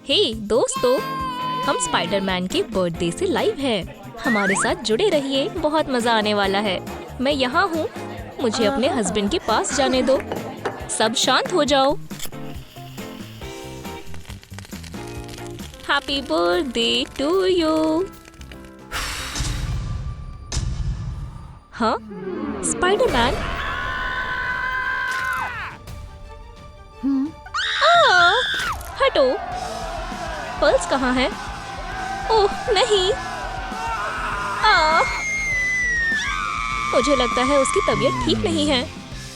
हे दोस्तों, हम स्पाइडरमैन के बर्थडे से लाइव हैं। हमारे साथ जुड़े रहिए, बहुत मजा आने वाला है। मैं यहाँ हूँ, मुझे अपने हस्बैंड के पास जाने दो। सब शांत हो जाओ। Happy birthday to you. हाँ, स्पाइडरमैन। हटो। पल्स कहाँ है? ओह नहीं। मुझे लगता है उसकी तबीयत ठीक नहीं है।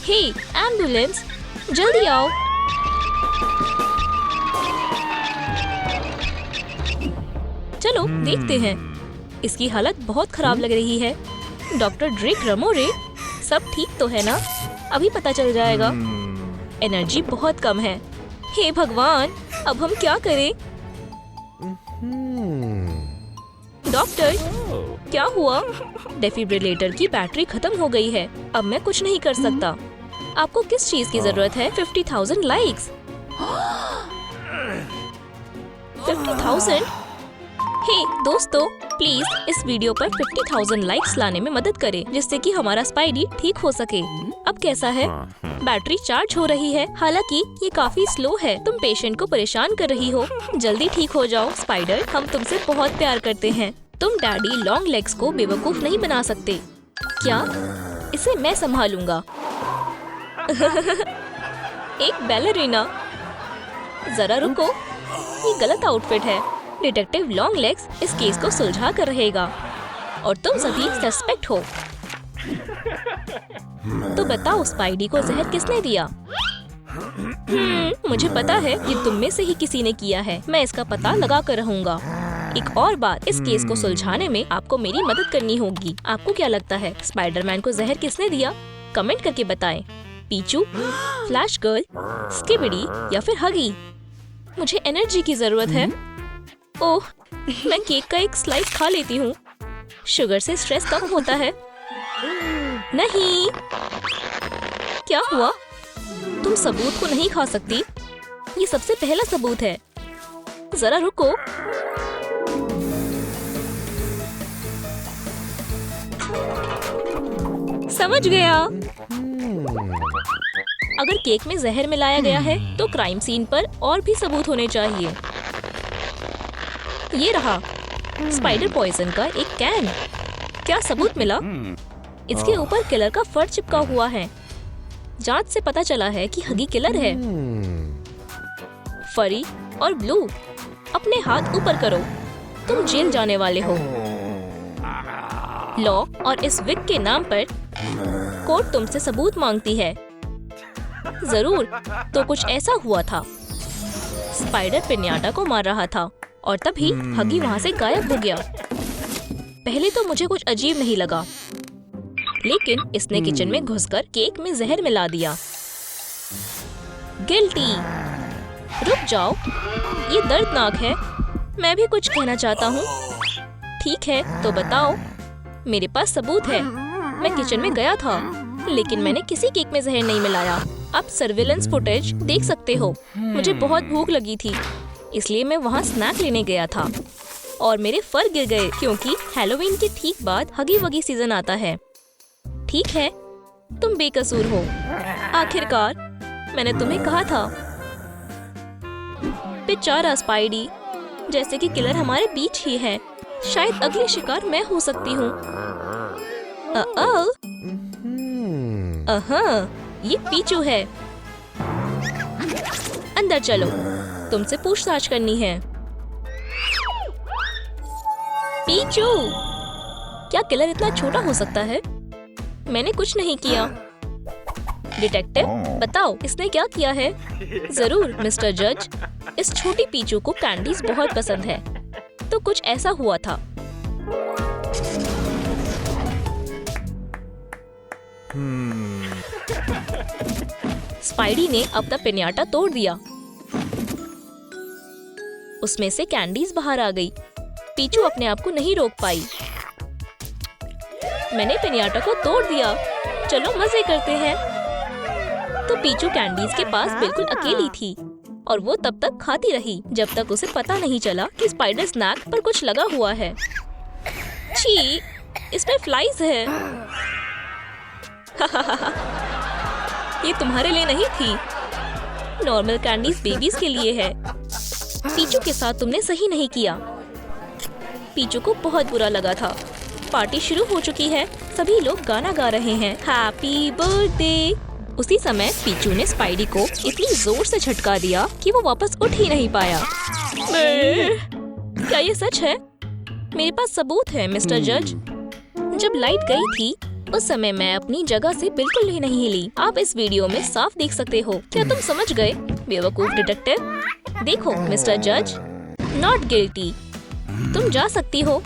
हे एम्बुलेंस, जल्दी आओ। चलो देखते हैं। इसकी हालत बहुत खराब लग रही है। डॉक्टर ड्रेक रमोरे, सब ठीक तो है ना? अभी पता चल जाएगा। एनर्जी बहुत कम है। हे भगवान, अब हम क्या करें? डॉक्टर, क्या हुआ? डेफिब्रिलेटर की बैटरी खत्म हो गई है। अब मैं कुछ नहीं कर सकता। आपको किस चीज की जरूरत है? 50,000 लाइक्स। 50,000? हे दोस्तों, प्लीज इस वीडियो पर 50,000 लाइक्स लाने में मदद करें, जिससे कि हमारा स्पाइडी ठीक हो सके। अब कैसा है? बैटरी चार्ज हो रही है, हालांकि ये काफी स्लो है। तुम पेशेंट को परेशान कर रही हो। जल्दी ठीक हो जाओ स्पाइडर, हम तुमसे बहुत प्यार करते हैं। तुम डैडी लॉन्ग लेग्स को बेवकूफ नहीं बना सकते। क्या? इसे मैं संभालूंगा। एक बैलरीना। जरा रुको, ये गलत आउटफिट है। डिटेक्टिव लॉन्ग लेग्स इस केस को सुलझा कर रहेगा और तुम सभी सस्पेक्ट हो। तो बताओ स्पाइडी को जहर किसने दिया? मुझे पता है ये तुम में से ही किसी ने किया है। मैं इसका पता लगा कर रहूंगा। एक और बात, इस केस को सुलझाने में आपको मेरी मदद करनी होगी। आपको क्या लगता है स्पाइडरमैन को जहर किसने दिया? कमेंट करके बताएं। पीचू, फ्लैश गर्ल, स्किबिडी या फिर हगी? मुझे एनर्जी की जरूरत है। ओह, मैं केक का एक स्लाइस खा लेती हूँ। शुगर से स्ट्रेस कम होता है। नहीं, क्या हुआ? तुम सबूत को नहीं खा सकती। ये सबसे पहला सबूत है। जरा रुको। समझ गया। अगर केक में जहर मिलाया गया है तो क्राइम सीन पर और भी सबूत होने चाहिए। ये रहा स्पाइडर पॉइजन का एक कैन। क्या सबूत मिला? इसके ऊपर किलर का फर चिपका हुआ है। जांच से पता चला है कि हगी किलर है। फरी और ब्लू, अपने हाथ ऊपर करो। तुम जेल जाने वाले हो। लॉ और इस विग के नाम पर कोर्ट तुमसे सबूत मांगती है। जरूर, तो कुछ ऐसा हुआ था। स्पाइडर पिन्याटा को मार रहा था और तभी हगी वहाँ से गायब हो गया। पहले तो मुझे कुछ अजीब नहीं लगा, लेकिन इसने किचन में घुसकर केक में जहर मिला दिया। गिल्टी। रुक जाओ, ये दर्दनाक है। मैं भी कुछ कहना चाहता हूँ। ठीक है, तो बताओ। मेरे पास सबूत है। मैं किचन में गया था, लेकिन मैंने किसी केक में जहर नहीं मिलाया। आप सर्विलेंस फुटेज देख सकते हो। मुझे बहुत भूख लगी थी, इसलिए मैं वहाँ स्नैक लेने गया था और मेरे फर गिर गए, क्योंकि हैलोवीन के ठीक बाद हगी वगी सीजन आता है। ठीक है, तुम बेकसूर हो। आखिरकार मैंने तुम्हें कहा था। बेचारा स्पाइडी, जैसे कि किलर हमारे बीच ही है। शायद अगली शिकार मैं हो सकती हूँ। ये पीचू है। अंदर चलो, तुमसे पूछताछ करनी है। पीचू, क्या किलर इतना छोटा हो सकता है? मैंने कुछ नहीं किया। डिटेक्टिव, बताओ इसने क्या किया है? जरूर मिस्टर जज, इस छोटी पीचू को कैंडीज बहुत पसंद है, तो कुछ ऐसा हुआ था। स्पाइडी ने अपना पिन्याटा तोड़ दिया। उसमें से कैंडीज बाहर आ गई। पीचू अपने आप को नहीं रोक पाई। मैंने पिन्याटा को तोड़ दिया। चलो मजे करते हैं। तो पीचू कैंडीज के पास बिल्कुल अकेली थी और वो तब तक खाती रही जब तक उसे पता नहीं चला कि स्पाइडर स्नैक पर कुछ लगा हुआ है। छी, इसमें फ्लाइज है। ये तुम्हारे लिए नहीं थी। नॉर्मल कैंडीज बेबीज के लिए है। पीचू के साथ तुमने सही नहीं किया। पीचू को बहुत बुरा लगा था। पार्टी शुरू हो चुकी है। सभी लोग गाना गा रहे हैं, हैप्पी बर्थडे। उसी समय पीचू ने स्पाइडी को इतनी जोर से झटका दिया कि वो वापस उठ ही नहीं पाया। क्या ये सच है? मेरे पास सबूत है मिस्टर जज। जब लाइट गई थी उस समय मैं अपनी जगह से बिल्कुल ही नहीं हिली। आप इस वीडियो में साफ देख सकते हो। क्या तुम समझ गए बेवकूफ डिटेक्टिव? देखो मिस्टर जज, नॉट गिल्टी। तुम जा सकती हो।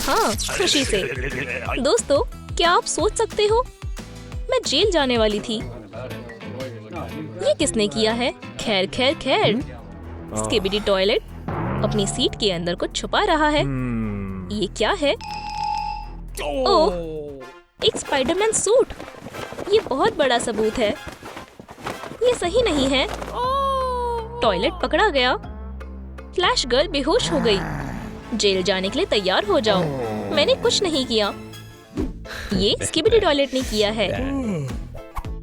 हाँ, खुशी से। दोस्तों, क्या आप सोच सकते हो मैं जेल जाने वाली थी। ये किसने किया है? खैर खैर खैर। स्किबिडी टॉयलेट अपनी सीट के अंदर कुछ छुपा रहा है। ये क्या है? ओह, एक स्पाइडरमैन सूट। ये बहुत बड़ा सबूत है। ये सही नहीं है। टॉयलेट पकड़ा गया। फ्लैश गर्ल बेहोश हो गई। जेल जाने के लिए तैयार हो जाओ। मैंने कुछ नहीं किया। ये स्किबिडी टॉयलेट ने किया है।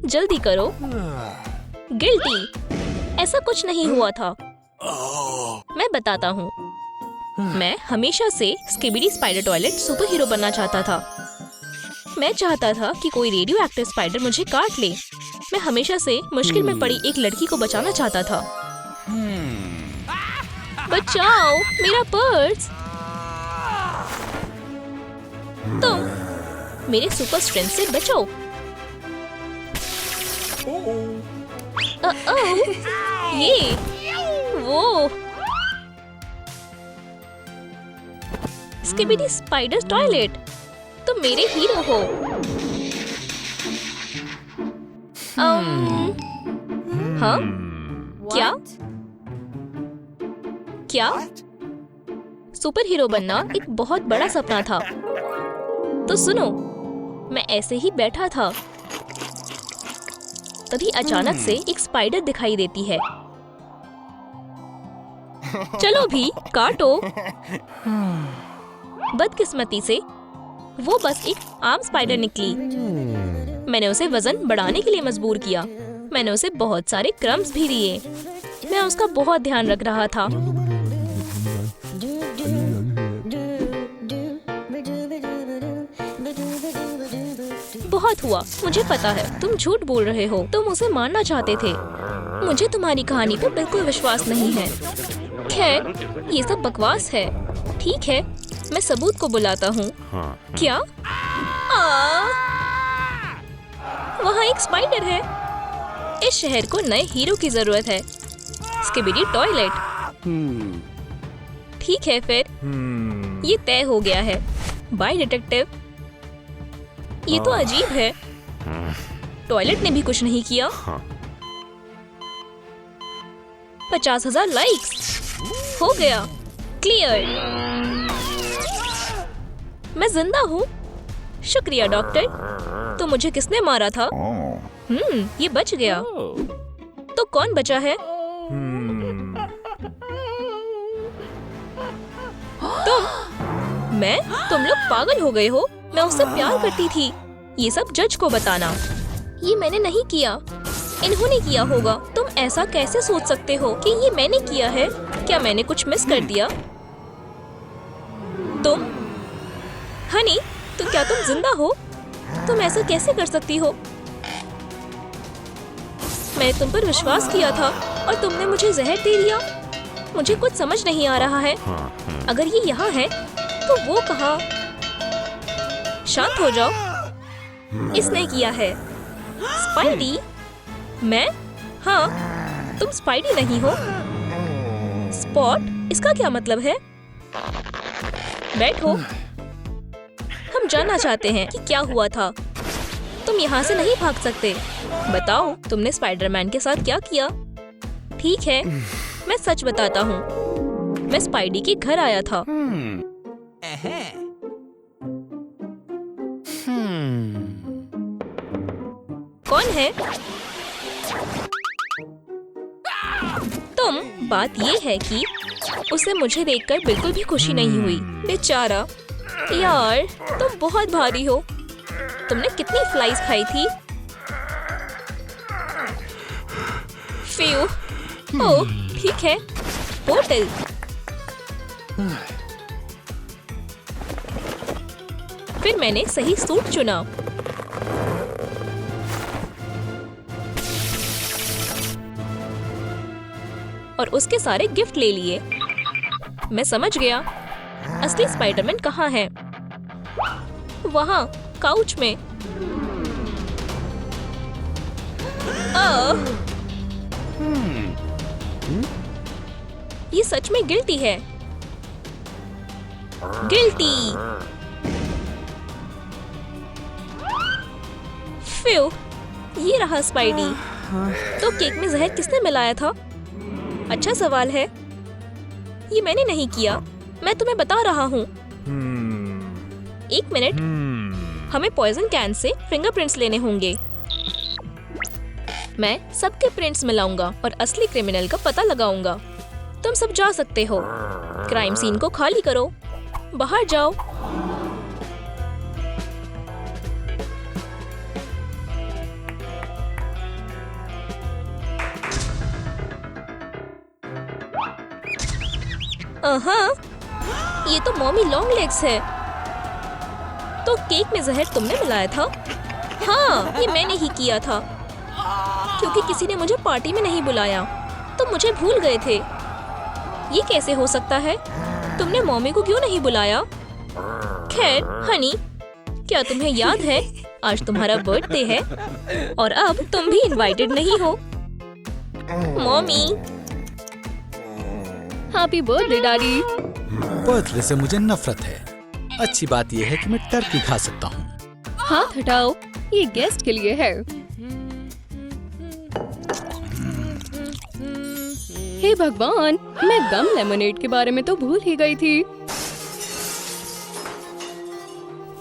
जल्दी करो। गिल्टी। ऐसा कुछ नहीं हुआ था। मैं बताता हूँ। मैं हमेशा से skibidi spider toilet super hero बनना चाहता था। मैं चाहता था कि कोई रेडियो एक्टिव स्पाइडर मुझे काट ले। मैं हमेशा से मुश्किल में पड़ी एक लड़की को बचाना चाहता था। बचाओ मेरा पर्स। तुम मेरे सुपर स्ट्रेंथ से बचो। ये वो स्किबिडी स्पाइडर टॉयलेट, तुम मेरे हीरो हो। हाँ? क्या? क्या? सुपर हीरो बनना एक बहुत बड़ा सपना था। तो सुनो, मैं ऐसे ही बैठा था, तभी अचानक से एक स्पाइडर दिखाई देती है। चलो भी काटो। बदकिस्मती से वो बस एक आम स्पाइडर निकली। मैंने उसे वजन बढ़ाने के लिए मजबूर किया। मैंने उसे बहुत सारे क्रम्स भी दिए। मैं उसका बहुत ध्यान रख रहा था। बहुत हुआ, मुझे पता है। तुम झूठ बोल रहे हो। तुम उसे मारना चाहते थे। मुझे तुम्हारी कहानी पर बिल्कुल विश्वास नहीं है। खैर, ये सब बकवास है। ठीक है, मैं सबूत को बुलाता हूँ। क्या? वहाँ एक स्पाइडर है। इस शहर को नए हीरो की जरूरत है। Skibidi toilet. ठीक है फिर, ये तय हो गया है। Bye detective. ये तो अजीब है। टॉयलेट ने भी कुछ नहीं किया। 50,000 लाइक्स हो गया। क्लियर। मैं जिंदा हूँ। शुक्रिया डॉक्टर। तो मुझे किसने मारा था? ये बच गया। तो कौन बचा है? तुम। मैं? तुम लोग पागल हो गए हो। मैं उससे प्यार करती थी। ये सब जज को बताना। ये मैंने नहीं किया, इन्होंने किया होगा। तुम ऐसा कैसे सोच सकते हो कि ये मैंने किया है? क्या मैंने कुछ मिस कर दिया? तुम हनी, तो क्या तुम जिंदा हो? तुम ऐसा कैसे कर सकती हो? मैंने तुम पर विश्वास किया था और तुमने मुझे जहर दे दिया। मुझे कुछ समझ नहीं आ रहा है। अगर ये यहाँ है तो वो कहाँ? शांत हो जाओ। इसने किया है। स्पाइडी? मैं? हाँ, तुम स्पाइडी नहीं हो। स्पॉट? इसका क्या मतलब है? बैठो। हम जानना चाहते हैं कि क्या हुआ था। तुम यहाँ से नहीं भाग सकते। बताओ, तुमने स्पाइडरमैन के साथ क्या किया? ठीक है, मैं सच बताता हूँ। मैं स्पाइडी के घर आया था। कौन है? तुम। बात ये है कि उसे मुझे देखकर बिल्कुल भी खुशी नहीं हुई। बेचारा। यार, तुम बहुत भारी हो। तुमने कितनी फ्लाइज खाई थी? फ्यू। ओह, ठीक है। पोर्टल। फिर मैंने सही सूट चुना। और उसके सारे गिफ्ट ले लिए। मैं समझ गया। असली स्पाइडरमैन कहाँ है? वहाँ, काउच में। ये सच में गिल्टी है। गिल्टी। फ्यू, ये रहा स्पाइडी। तो केक में जहर किसने मिलाया था? अच्छा सवाल है। ये मैंने नहीं किया। मैं तुम्हें बता रहा हूँ। 1 मिनट। हमें पॉइजन कैन से फिंगरप्रिंट्स लेने होंगे। मैं सबके प्रिंट्स मिलाऊंगा और असली क्रिमिनल का पता लगाऊंगा। तुम सब जा सकते हो। क्राइम सीन को खाली करो। बाहर जाओ। ये तो मॉमी लॉन्ग लेग्स है। तो केक में जहर तुमने मिलाया था? हाँ, ये मैंने ही किया था। क्योंकि किसी ने मुझे पार्टी में नहीं बुलाया, तो मुझे भूल गए थे। ये कैसे हो सकता है? तुमने मॉमी को क्यों नहीं बुलाया? खैर, हनी, क्या तुम्हें याद है आज तुम्हारा बर्थडे है और अब तुम भी इनवाइटेड नहीं हो। Mommy. Happy birthday daddy. Birthday से मुझे नफरत है। अच्छी बात यह है कि मैं टर्की खा सकता हूँ। हाथ हटाओ, ये गेस्ट के लिए है। हे भगवान, मैं गम लेमोनेड के बारे में तो भूल ही गई थी।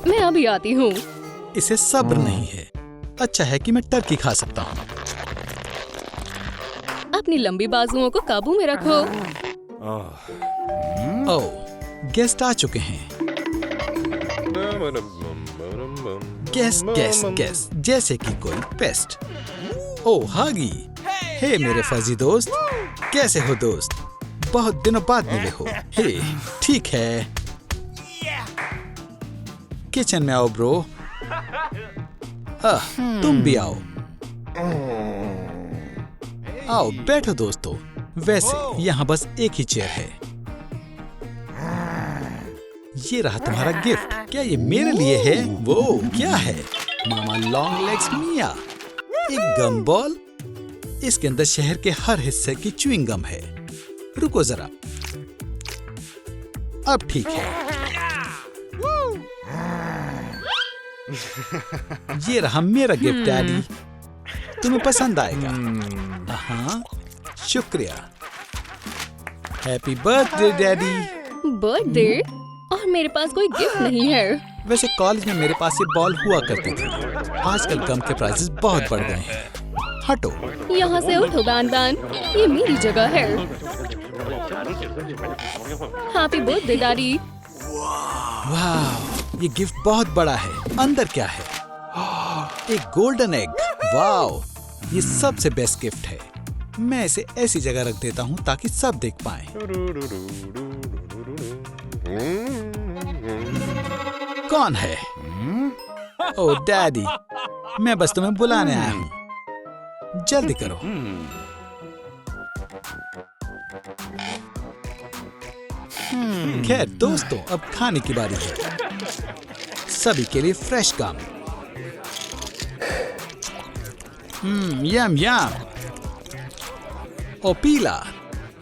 मैं अभी आती हूँ। इसे सब्र नहीं है। अच्छा है कि मैं टर्की खा सकता हूँ। अपनी लंबी बाजुओं को काबू में रखो। ओह, गेस्ट आ चुके हैं। गेस गेस गेस, जैसे कि कोई पेस्ट। ओह हागी, हे मेरे फर्जी दोस्त, कैसे हो दोस्त? बहुत दिनों बाद मिले हो। हे, ठीक है। किचन में आओ ब्रो। तुम भी आओ। आओ बैठो दोस्तों। वैसे यहाँ बस एक ही चेयर है। ये रहा तुम्हारा गिफ्ट। क्या ये मेरे लिए है? वो क्या है? मामा लॉन्ग लेग्स मिया। एक गम बॉल। इसके अंदर शहर के हर हिस्से की च्युइंग गम है। रुको जरा। अब ठीक है। ये रहा मेरा गिफ्ट डैडी। तुम्हें पसंद आएगा। हाँ, शुक्रिया। Happy birthday daddy. बर्थडे? और मेरे पास कोई गिफ्ट नहीं है। वैसे कॉलेज में मेरे पास ये बॉल हुआ करती थी। आजकल गम के प्राइसेस बहुत बढ़ गए हैं। हटो। यहाँ से उठो बैन बैन, ये मेरी जगह है। Happy birthday daddy. वाह, ये गिफ्ट बहुत बड़ा है। अंदर क्या है? एक गोल्डन एग। वाह, ये सबसे बेस्ट गिफ्ट है। मैं इसे ऐसी जगह रख देता हूँ ताकि सब देख पाएं। कौन है? ओह डैडी, मैं बस तुम्हें बुलाने आया हूँ। जल्दी करो। खैर दोस्तों, अब खाने की बारी है। सभी के लिए फ्रेश गम। यम यम। ओ पीला,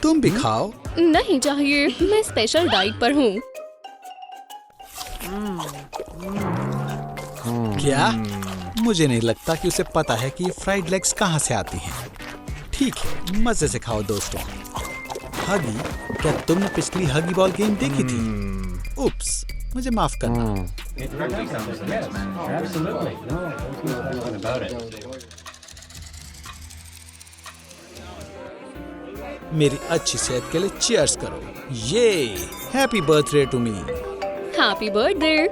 तुम भी खाओ। नहीं चाहिए, मैं स्पेशल डाइट पर हूँ। क्या? मुझे नहीं लगता कि उसे पता है कि ये फ्राइड लेग्स कहाँ से आती हैं। ठीक है, मजे से खाओ दोस्तों। हगी, क्या तुमने पिछली हगी बॉल गेम देखी थी? उप्स, मुझे माफ करना। मेरी अच्छी सेहत के लिए चीयर्स करो। ये happy birthday to me. Happy birthday.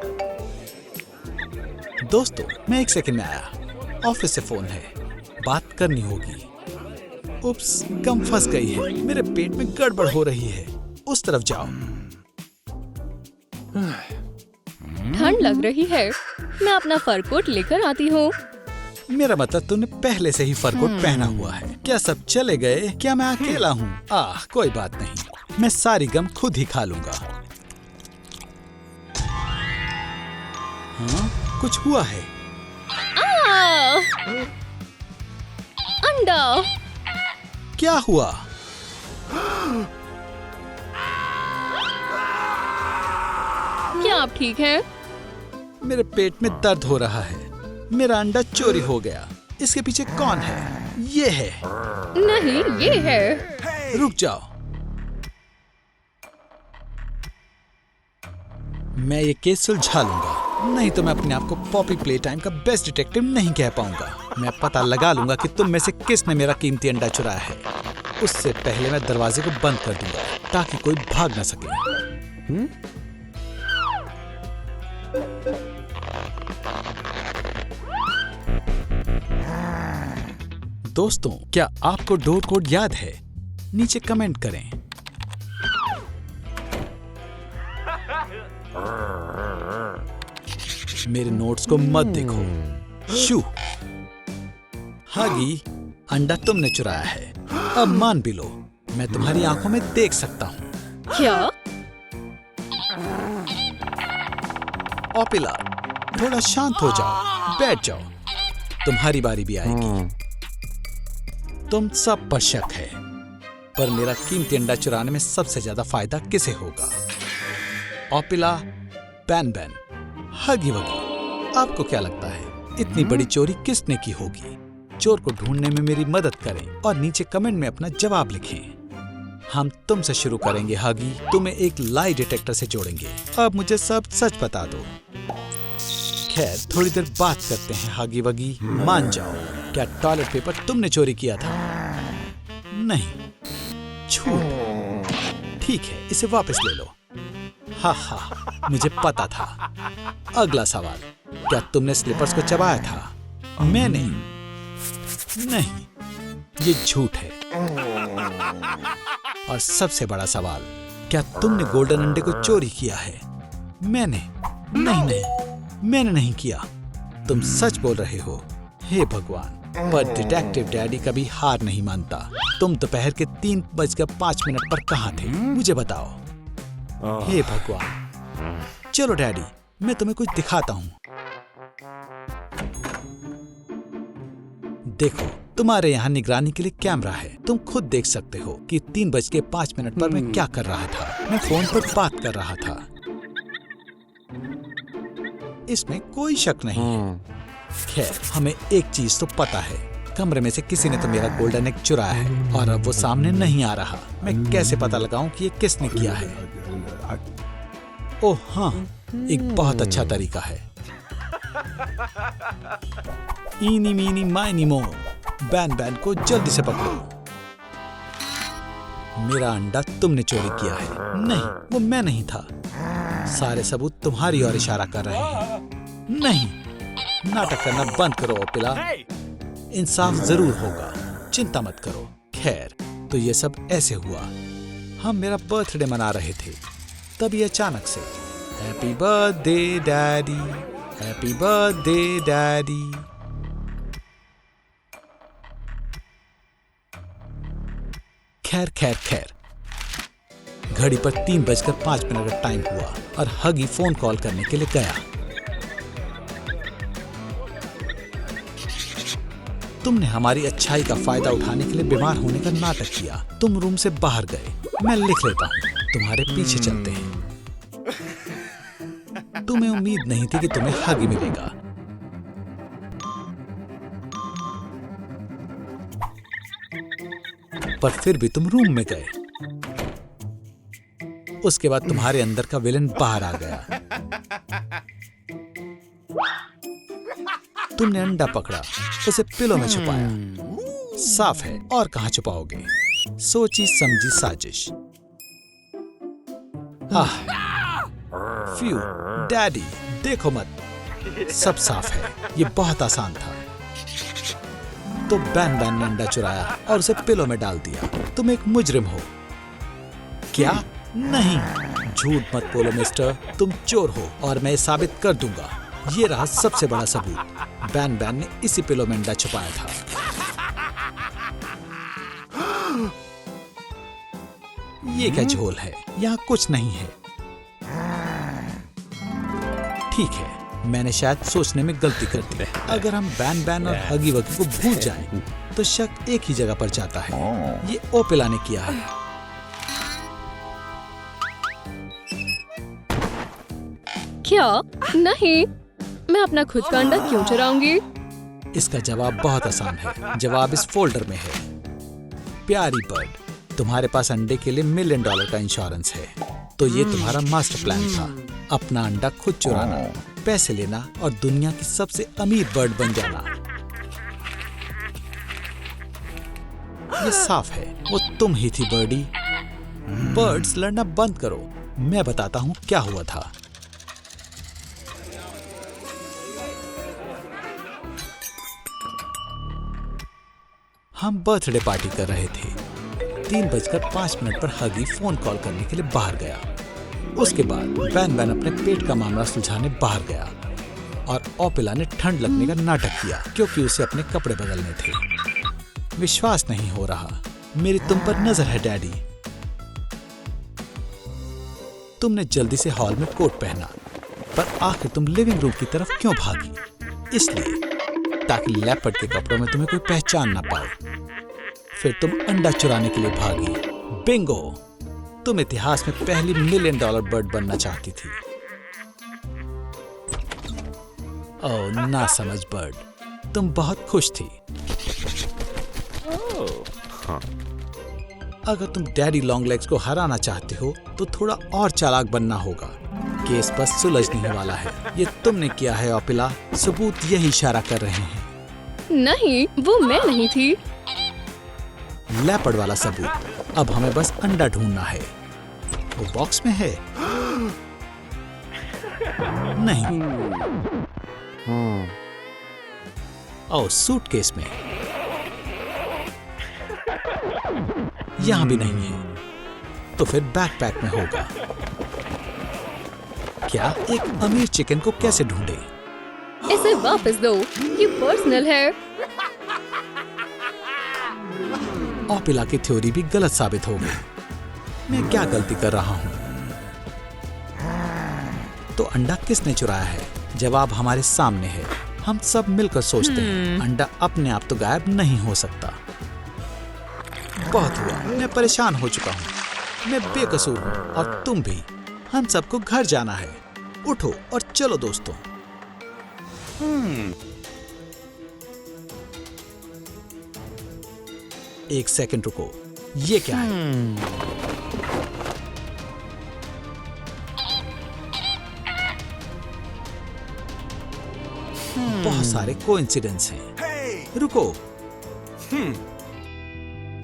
दोस्तों, मैं 1 सेकंड में आया। ऑफिस से फोन है, बात करनी होगी। उप्स, गम फंस गई है। मेरे पेट में गड़बड़ हो रही है। उस तरफ जाओ। ठंड लग रही है, मैं अपना फर कोट लेकर आती हूँ। मेरा मतलब तुमने पहले से ही फर कोट पहना हुआ है। क्या सब चले गए? क्या मैं अकेला हूँ? कोई बात नहीं, मैं सारी गम खुद ही खा लूंगा। हाँ, कुछ हुआ है? अंडा। क्या हुआ? क्या आप ठीक हैं? मेरे पेट में दर्द हो रहा है। मेरा अंडा चोरी हो गया। इसके पीछे कौन है? ये है। नहीं, ये है। रुक जाओ, मैं ये केस सुलझा लूंगा। नहीं तो मैं अपने आप को पॉपी प्ले टाइम का बेस्ट डिटेक्टिव नहीं कह पाऊंगा। मैं पता लगा लूंगा कि तुम में से किसने मेरा कीमती अंडा चुराया है। उससे पहले मैं दरवाजे को बंद कर दूंगा ताकि कोई भाग न सके। दोस्तों, क्या आपको डोर कोड याद है? नीचे कमेंट करें। मेरे नोट्स को मत देखो। शू। हागी, अंडा तुमने चुराया है। अब मान भी लो, मैं तुम्हारी आंखों में देख सकता हूँ। क्या? ओपिला, थोड़ा शांत हो जाओ, बैठ जाओ। तुम्हारी बारी भी आएगी। तुम सब पर शक है, पर मेरा कीमती अंडा चुराने में सबसे ज्यादा फायदा किसे होगा? ओपिला, बैन बैन, हगी वगी, आपको क्या लगता है इतनी बड़ी चोरी किसने की होगी? चोर को ढूंढने में मेरी मदद करें और नीचे कमेंट में अपना जवाब लिखें। हम तुमसे शुरू करेंगे हगी। तुम्हें एक लाई डिटेक्टर से जोड़ेंगे। अब मुझे सब सच बता दो। खैर, थोड़ी देर बात करते हैं हगी वगी। मान जाओ, क्या टॉयलेट पेपर तुमने चोरी किया था? नहीं, झूठ। ठीक है, इसे वापस ले लो। हा, मुझे पता था। अगला सवाल, क्या तुमने स्लीपर्स को चबाया था? मैंने नहीं, ये झूठ है। और सबसे बड़ा सवाल, क्या तुमने गोल्डन अंडे को चोरी किया है? मैंने नहीं, मैंने नहीं किया। तुम सच बोल रहे हो। हे भगवान, पर डिटेक्टिव डैडी कभी हार नहीं मानता। तुम दोपहर के 3:05 पर कहाँ थे? मुझे बताओ। हे भगवान। चलो डैडी, मैं तुम्हें कुछ दिखाता हूँ। देखो, तुम्हारे यहाँ निगरानी के लिए कैमरा है। तुम खुद देख सकते हो कि 3:05 पर मैं क्या कर रहा था। मैं फोन पर बात कर रहा था। इसमें कोई शक नहीं है। खैर, हमें एक चीज तो पता है, कमरे में से किसी ने तो मेरा गोल्डन एग चुराया है और अब वो सामने नहीं आ रहा। मैं कैसे पता लगाऊं कि ये किसने किया है? ओह हाँ, एक बहुत अच्छा तरीका है। इनी मीनी माइनी मो, बैन बैन को जल्दी से पकड़ो। मेरा अंडा तुमने चोरी किया है। नहीं, वो मैं नहीं था। सारे सबूत तुम्हारी ओर इशारा कर रहे हैं। नहीं, नाटक करना बंद करो ओपिला। इंसाफ जरूर होगा, चिंता मत करो। खैर, तो ये सब ऐसे हुआ। हम मेरा बर्थडे मना रहे थे, तभी अचानक से happy birthday daddy, happy birthday daddy. खैर खैर खैर, घड़ी पर 3:05 का टाइम हुआ और हगी फोन कॉल करने के लिए गया। तुमने हमारी अच्छाई का फायदा उठाने के लिए बीमार होने का नाटक किया। तुम रूम से बाहर गए। मैं लिख लेता हूँ, तुम्हारे पीछे चलते हैं। तुम्हें उम्मीद नहीं थी कि तुम्हें हगी मिलेगा। पर फिर भी तुम रूम में गए। उसके बाद तुम्हारे अंदर का विलेन बाहर आ गया। तुमने अंडा पकड़ा, उसे पिलो में छुपाया। साफ है, और कहां छुपाओगे? सोची समझी साजिश। फ्यू डैडी, देखो मत, सब साफ है। ये बहुत आसान था। तो बैन बैन ने अंडा चुराया और उसे पिलो में डाल दिया। तुम एक मुजरिम हो। क्या? नहीं, झूठ मत बोलो मिस्टर, तुम चोर हो और मैं साबित कर दूंगा। ये रहा सबसे बड़ा सबूत। बैन बैन ने इसी पिलो में अंडा छुपाया था। ये क्या झोल है? यहाँ कुछ नहीं है। ठीक है, मैंने शायद सोचने में गलती कर दी। अगर हम बैन बैन और हगी वगी को भूल जाएं, तो शक एक ही जगह पर जाता है। ये ओपेला ने किया है। क्या? नहीं, मैं अपना खुद का अंडा क्यों चुराऊंगी? इसका जवाब बहुत आसान है। जवाब इस फोल्डर में है। प्यारी बर्ड, तुम्हारे पास अंडे के लिए $1 मिलियन का इंश्योरेंस है। तो ये तुम्हारा मास्टर प्लान था, अपना अंडा खुद चुराना, पैसे लेना और दुनिया की सबसे अमीर बर्ड बन जाना। ये साफ है, वो तुम ही थी बर्डी। बर्ड्स लड़ना बंद करो, मैं बताता हूँ क्या हुआ था। हम बर्थडे पार्टी कर रहे थे। 3:05 पर हगी फोन कॉल करने के लिए बाहर गया। उसके बाद बैन बैन अपने पेट का मामला सुलझाने बाहर गया और ओपेला ने ठंड लगने का नाटक किया क्योंकि उसे अपने कपड़े बदलने थे। विश्वास नहीं हो रहा, मेरी तुम पर नजर है डैडी। तुमने जल्दी से हॉल में कोट पहना, पर आखिर तुम लिविंग रूम की तरफ क्यों भागी? इसलिए ताकि लेपर्ड के कपड़ों में तुम्हें कोई पहचान ना पाए। फिर तुम अंडा चुराने के लिए भागी। बिंगो, तुम इतिहास में पहली $1 मिलियन बर्ड बनना चाहती थी। ओह ना समझ बर्ड, तुम बहुत खुश थी। अगर तुम डैडी लॉन्ग लेग्स को हराना चाहते हो तो थोड़ा और चालाक बनना होगा। केस बस सुलझने वाला है। ये तुमने किया है ओपेला, सबूत यही इशारा कर रहे हैं। नहीं, वो मैं नहीं थी। लेपर्ड वाला सबूत। अब हमें बस अंडा ढूंढना है। वो बॉक्स में है? नहीं। ओह, सूटकेस में। यहां भी नहीं है, तो फिर बैकपैक में होगा। क्या एक अमीर चिकन को कैसे ढूंढे? इसे वापस दो, ये पर्सनल है। ओपेला की थ्योरी भी गलत साबित हो गई। मैं क्या गलती कर रहा हूँ? तो अंडा किसने चुराया है? जवाब हमारे सामने है। हम सब मिलकर सोचते हैं। अंडा अपने आप तो गायब नहीं हो सकता। बहुत हुआ, मैं परेशान हो चुका हूँ। मैं बेकसूर हूँ और तुम भी। हम सबको घर जाना है। उठो और चलो दोस्तों। एक सेकंड रुको, ये क्या है? बहुत सारे कोइंसिडेंस हैं। रुको,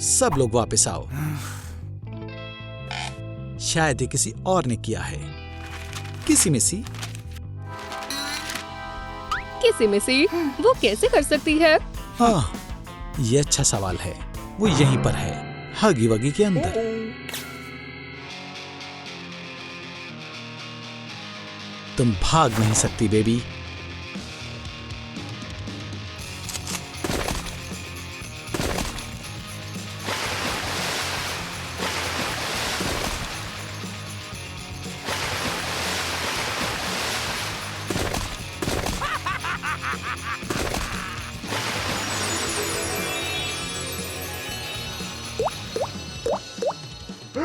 सब लोग वापस आओ। शायद ये किसी और ने किया है। किसी में सी? किसी में से वो कैसे कर सकती है? हाँ, ये अच्छा सवाल है। वो यहीं पर है, हगी वगी के अंदर। तुम भाग नहीं सकती बेबी।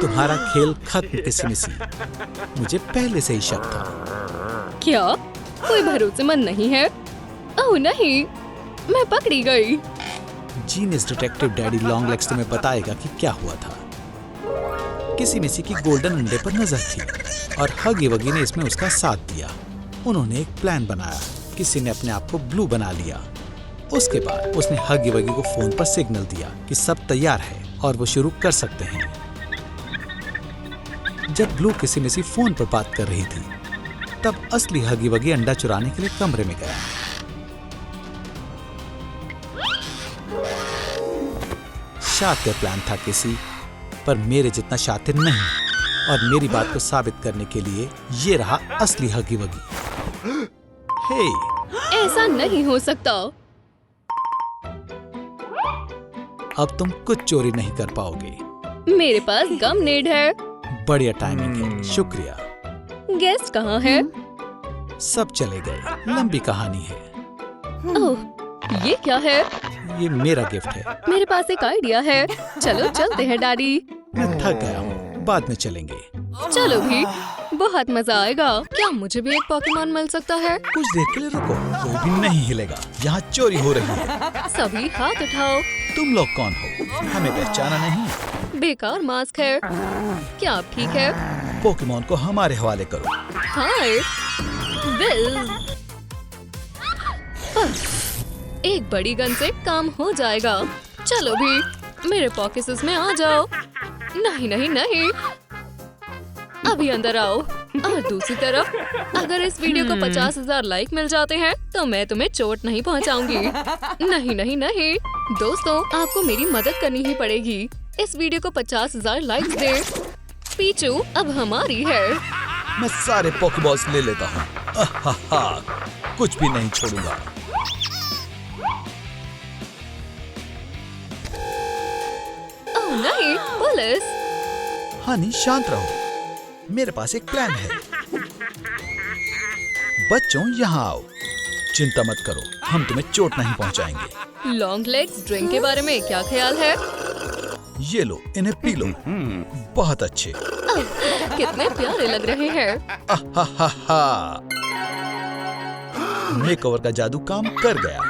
तुम्हारा खेल खत्म किसी। मुझे पहले से ही शक था। क्या कोई भरोसेमंद नहीं है? ओह नहीं, मैं पकड़ी गई। Genius detective daddy long legs तुम्हें बताएगा कि क्या हुआ था। किसी मिसी की गोल्डन अंडे पर नजर थी और हगी वगी ने इसमें उसका साथ दिया। उन्होंने एक प्लान बनाया। किसी ने अपने आप को ब्लू बना लिया। उसके बाद उसने हगी वगी को फोन पर सिग्नल दिया कि सब तैयार है। और वो शुरू कर सकते हैं। जब ब्लू किसी में से फोन पर बात कर रही थी, तब असली हगी वगी अंडा चुराने के लिए कमरे में गया। शातिर प्लान था किसी, पर मेरे जितना शातिर नहीं। और मेरी बात को साबित करने के लिए ये रहा असली हगी वगी। हे, ऐसा नहीं हो सकता। अब तुम कुछ चोरी नहीं कर पाओगे। मेरे पास गम नेड है। बढ़िया टाइमिंग है, शुक्रिया। गेस्ट कहाँ है? सब चले गए। लंबी कहानी है। ओह, ये क्या है? ये मेरा गिफ्ट है। मेरे पास एक आइडिया है। चलो चलते हैं डैडी। मैं थक गया हूँ, बाद में चलेंगे। चलो भी, बहुत मजा आएगा। क्या मुझे भी एक पोकेमॉन मिल सकता है? कुछ देर के लिए रुको, कोई भी नहीं हिलेगा। यहाँ चोरी हो रही है। सभी हाथ उठाओ। तुम लोग कौन हो? हमें पहचाना नहीं? बेकार मास्क है। क्या आप ठीक है? पोकेमॉन को हमारे हवाले करो। हाय विल। एक बड़ी गन से काम हो जाएगा। चलो भी, मेरे पॉकेट्स में आ जाओ। नहीं नहीं नहीं, अभी अंदर आओ। और दूसरी तरफ, अगर इस वीडियो को 50,000 लाइक मिल जाते हैं तो मैं तुम्हें चोट नहीं पहुंचाऊंगी। नहीं नहीं नहीं दोस्तों, आपको मेरी मदद करनी ही पड़ेगी। इस वीडियो को 50,000 लाइक्स दे। पीचू अब हमारी है। मैं सारे पोकेबॉल्स ले लेता हूँ। कुछ भी नहीं छोड़ूंगा। ओह नहीं, पुलिस। हनी शांत रहो, मेरे पास एक प्लान है। बच्चों यहाँ आओ, चिंता मत करो, हम तुम्हें चोट नहीं पहुँचाएंगे। लॉन्ग लेग्स ड्रिंक के बारे में क्या ख्याल है? ये लो, इन्हें पी लो। बहुत अच्छे। कितने प्यारे लग रहे हैं। मेकओवर का जादू काम कर गया।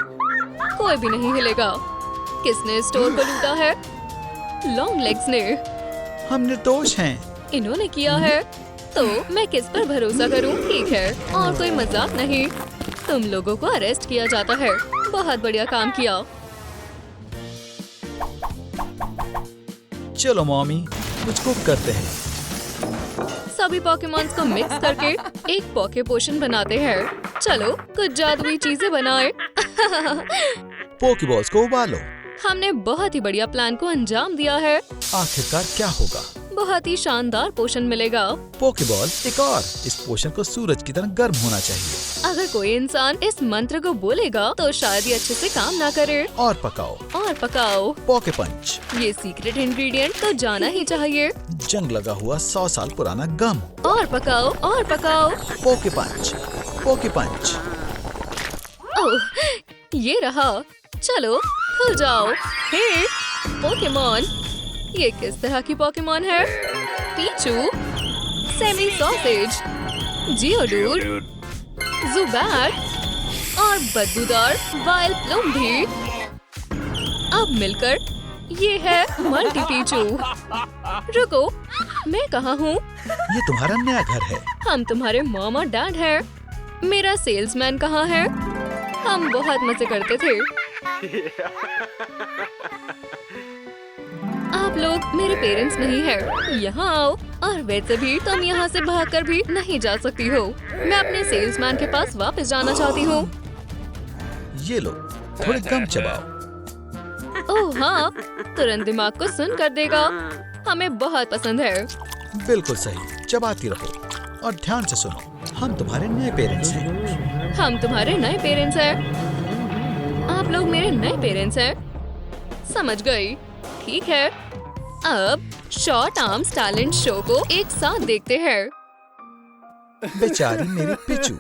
कोई भी नहीं हिलेगा। किसने स्टोर को लूटा है? लॉन्ग लेग्स ने। हम निर्दोष हैं। इन्होंने किया है, तो मैं किस पर भरोसा करूं? ठीक है, और कोई मजाक नहीं। तुम लोगों को अरेस्ट किया जाता है। बहुत बढ़िया काम किया। चलो मॉमी, कुछ कुक करते हैं। सभी पोकेमॉन्स को मिक्स करके एक पोके पोशन बनाते हैं। चलो कुछ जादुई चीजें बनाए। पोकेबॉल्स को उबालो। हमने बहुत ही बढ़िया प्लान को अंजाम दिया है। आखिरकार क्या होगा? बहुत ही शानदार पोषण मिलेगा। पोकेबॉल एक और। इस पोषण को सूरज की तरह गर्म होना चाहिए। अगर कोई इंसान इस मंत्र को बोलेगा तो शायद ये अच्छे से काम ना करे। और पकाओ। और पकाओ। पोके पंच। ये सीक्रेट इंग्रेडिएंट तो जाना ही चाहिए। जंग लगा हुआ 100 साल पुराना गम। और पकाओ और पकाओ। पोके पंच, पोके पंच। ओह, ये रहा। चलो खुल जाओ। हे पोकेमॉन, ये किस तरह की पोकेमॉन है? पीचू, सेमी सॉसेज, जियोडूड, जुबैट और बदबूदार वाइल्ड प्लम भी। अब मिलकर ये है मल्टी पीचू। रुको, मैं कहाँ हूँ? ये तुम्हारा नया घर है। हम तुम्हारे मॉम और डैड हैं। मेरा सेल्समैन कहाँ है? हम बहुत मजे करते थे। आप लोग मेरे पेरेंट्स नहीं हैं। यहाँ आओ। और वैसे भी तुम यहाँ से भागकर भी नहीं जा सकती हो। मैं अपने सेल्समैन के पास वापस जाना चाहती हूँ। ये लो, थोड़े गम चबाओ। ओह हाँ, तुरंत दिमाग को सुन कर देगा। हमें बहुत पसंद है। बिल्कुल सही, चबाती रहो। और ध्यान से सुनो, हम तुम्हारे नए पेरेंट्स हैं। हम तुम्हारे नए पेरेंट्स हैं। आप लोग मेरे नए पेरेंट्स हैं। समझ गई। ठीक है, अब शॉर्ट आर्म्स टैलेंट शो को एक साथ देखते हैं। बेचारी मेरी पिचू।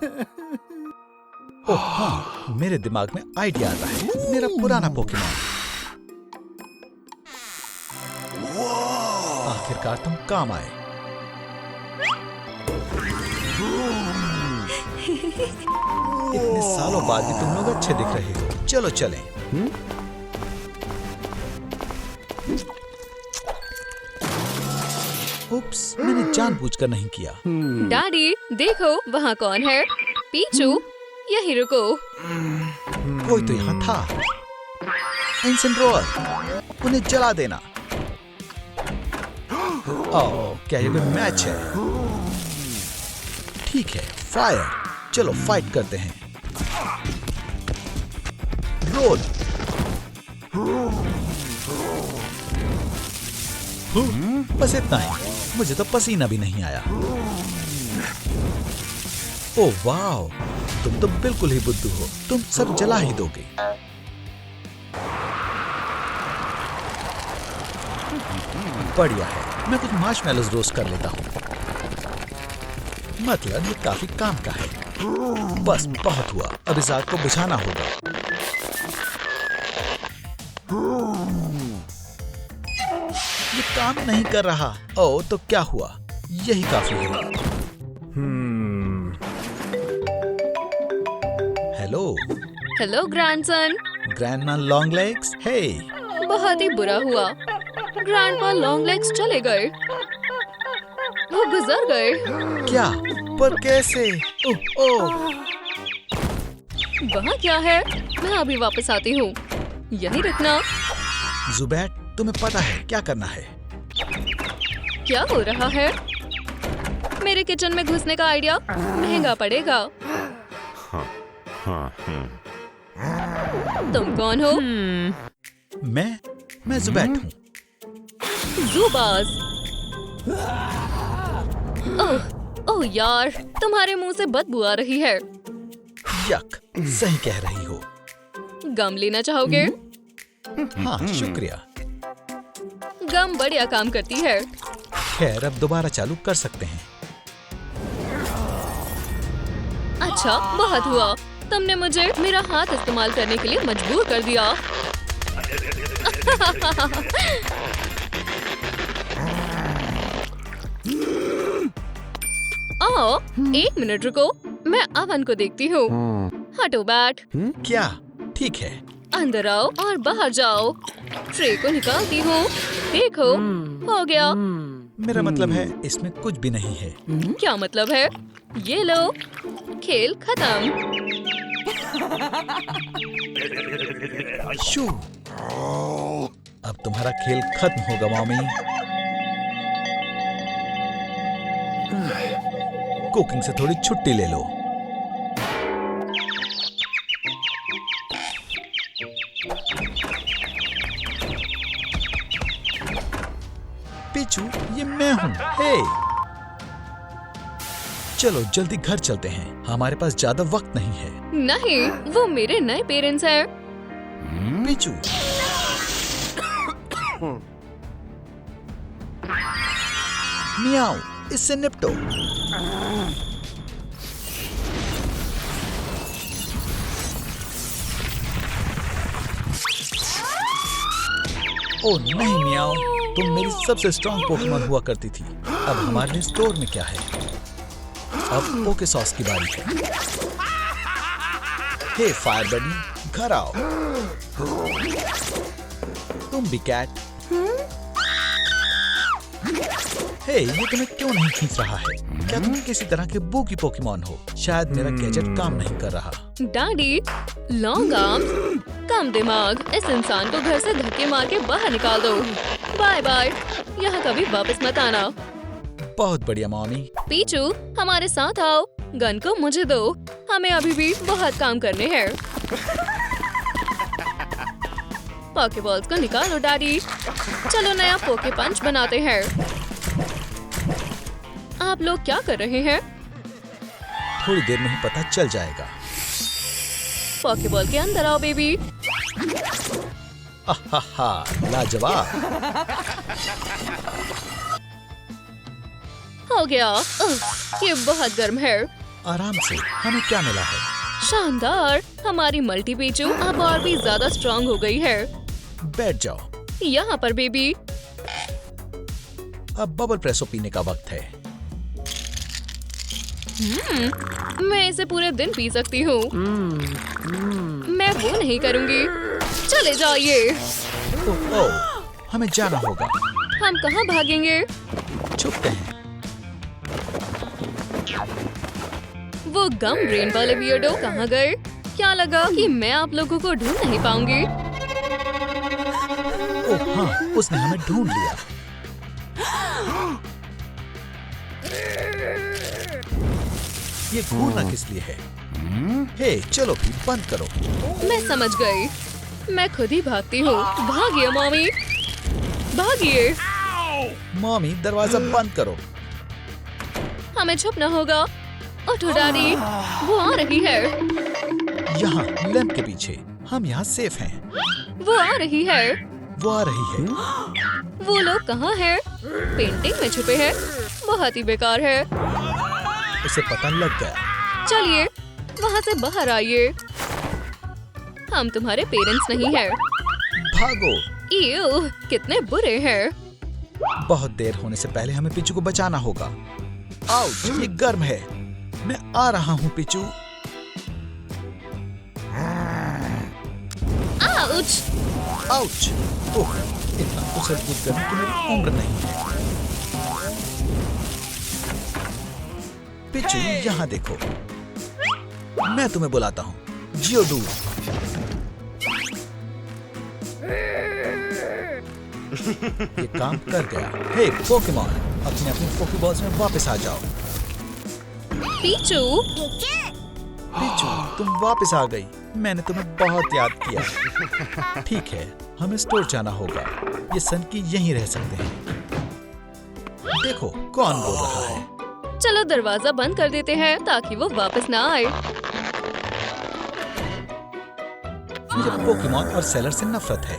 ओह हाँ, मेरे दिमाग में आइडिया आता है। मेरा पुराना पोकेमॉन। आखिरकार तुम काम आए। इतने सालों बाद भी तुम लोग अच्छे दिख रहे हो। चलो चलें। उप्स, मैंने जानबूझकर नहीं किया। डैडी देखो, वहाँ कौन है? पीचू, यहीं रुको। कोई तो यहाँ था। इंसेंड्रोअर, उन्हें जला देना। ओह, क्या ये कोई मैच है? ठीक है, फायर। चलो फाइट करते हैं। रोल। बस इतना ही। मुझे तो पसीना भी नहीं आया। ओह वाह, तुम तो बिल्कुल ही बुद्धू हो। तुम सब जला ही दोगे। बढ़िया है, मैं कुछ मार्शमैलोज रोस्ट कर लेता हूँ। मतलब ये काफी काम का है। बस बहुत हुआ, अब इस आग को बुझाना होगा। ये काम नहीं कर रहा। ओह, तो क्या हुआ? यही काफी है। Hello hello grandson. Grandma long legs. Hey, बहुत ही बुरा हुआ। ग्रैंडपा लॉन्ग लेग्स चले गए। वो गुजर गए। क्या? पर कैसे? ओह ओह, वहाँ क्या है? मैं अभी वापस आती हूँ। यही रुकना। जुबैट, तुम्हें पता है क्या करना है? क्या हो रहा है? मेरे किचन में घुसने का आइडिया महंगा पड़ेगा। तुम कौन हो? मैं जुबैट हूँ। ज़ूबाज। ओह यार, तुम्हारे मुंह से बदबू आ रही है। यक, सही कह रही हो। गम लेना चाहोगे? हाँ, शुक्रिया। गम बढ़िया काम करती है। खैर, अब दोबारा चालू कर सकते हैं। अच्छा, बहुत हुआ। तुमने मुझे मेरा हाथ इस्तेमाल करने के लिए मजबूर कर दिया। आओ, 1 मिनट रुको। मैं अवन को देखती हूँ। हटो बैट। क्या? ठीक है। अंदर आओ और बाहर जाओ। ट्रे को निकालती हूँ। देखो, हो गया। मेरा मतलब है इसमें कुछ भी नहीं है। क्या मतलब है? ये लो, खेल खत्म। शू, अब तुम्हारा खेल खत्म होगा मॉमी। कुकिंग से थोड़ी छुट्टी ले लो। पिचू, ये मैं हूँ। हे, चलो जल्दी घर चलते हैं। हमारे पास ज्यादा वक्त नहीं है। नहीं, वो मेरे नए पेरेंट्स हैं। पिचू, मियाओ, इससे निपटो। ओह नहीं मियाओ, तुम मेरी सबसे स्ट्रॉन्ग पोकेमॉन हुआ करती थी। अब हमारे लिए स्टोर में क्या है? अब पोके सॉस की बारी है। हे फायर बडी, घर आओ। तुम भी कैट। हे, ये तुम्हें क्यों नहीं खींच रहा है? क्या तुम किसी तरह के बूकी पोकेमॉन हो? शायद मेरा गैजेट काम नहीं कर रहा। डैडी, लॉन्ग आर्म्स, कम दिमाग। इस इंसान को घर से धक्के मार के बाहर निकाल दो। बाय बाय, यहाँ कभी वापस मत आना। बहुत बढ़िया मॉमी। पीचू, हमारे साथ आओ। गन को मुझे दो, हमें अभी भी बहुत काम करने हैं। पॉकेबॉल्स को निकालो डैडी। चलो नया पोके पंच बनाते हैं। आप लोग क्या कर रहे हैं? थोड़ी देर में ही पता चल जाएगा। पॉकेबॉल के अंदर आओ बेबी। आहा, लाजवाब। हो गया। ये बहुत गर्म है। आराम से, हमें क्या मिला है? शानदार, हमारी मल्टी पीचू अब और भी ज्यादा स्ट्रॉन्ग हो गई है। बैठ जाओ। यहाँ पर बेबी। अब बबल प्रेसो पीने का वक्त है। मैं इसे पूरे दिन पी सकती हूँ। मैं वो नहीं करूँगी। चले जाइए। ओह, हमें जाना होगा। हम कहाँ भागेंगे? छुपते हैं। वो गम ब्रेन वाले बियर्डो कहाँ गए? क्या लगा कि मैं आप लोगों को ढूंढ नहीं पाऊंगी? ओह हाँ, उसने हमें ढूंढ लिया। ये घूरना किस लिए है? हे, चलो भी बंद करो। मैं समझ गई। मैं खुद ही भागती हूँ। भागिए मॉमी, भागिए। मॉमी, दरवाजा बंद करो। हमें छुपना होगा। उठो डैडी, वो आ रही है। यहाँ लैंप के पीछे। हम यहाँ सेफ हैं। वो आ रही है। वो आ रही है। वो लोग कहाँ हैं? पेंटिंग में छुपे हैं। बहुत ही बेकार है। उसे पता लग गया। चलिए वहाँ से बाहर आइए। हम तुम्हारे पेरेंट्स नहीं हैं। भागो। इयो, कितने बुरे हैं। बहुत देर होने से पहले हमें पिचू को बचाना होगा। आउच, ये गर्म है। मैं आ रहा हूँ पिचू। आउच। आउच। ओह, इतना उछल कूद करने की मेरी उम्र नहीं है। पिचू, यहाँ देखो। मैं तुम्हें बुलाता हूँ। जियोडू। ये काम कर गया। हे पोकेमॉन, अपने अपने पोकेबॉल्स में वापस आ जाओ। पीचू, पिचू, तुम वापस आ गई। मैंने तुम्हें बहुत याद किया। ठीक है, हमें स्टोर जाना होगा। ये सनकी यहीं रह सकते हैं। देखो कौन बोल रहा है। चलो दरवाजा बंद कर देते हैं ताकि वो वापस ना आए। मुझे पोकेमॉन और सेलर से नफरत है।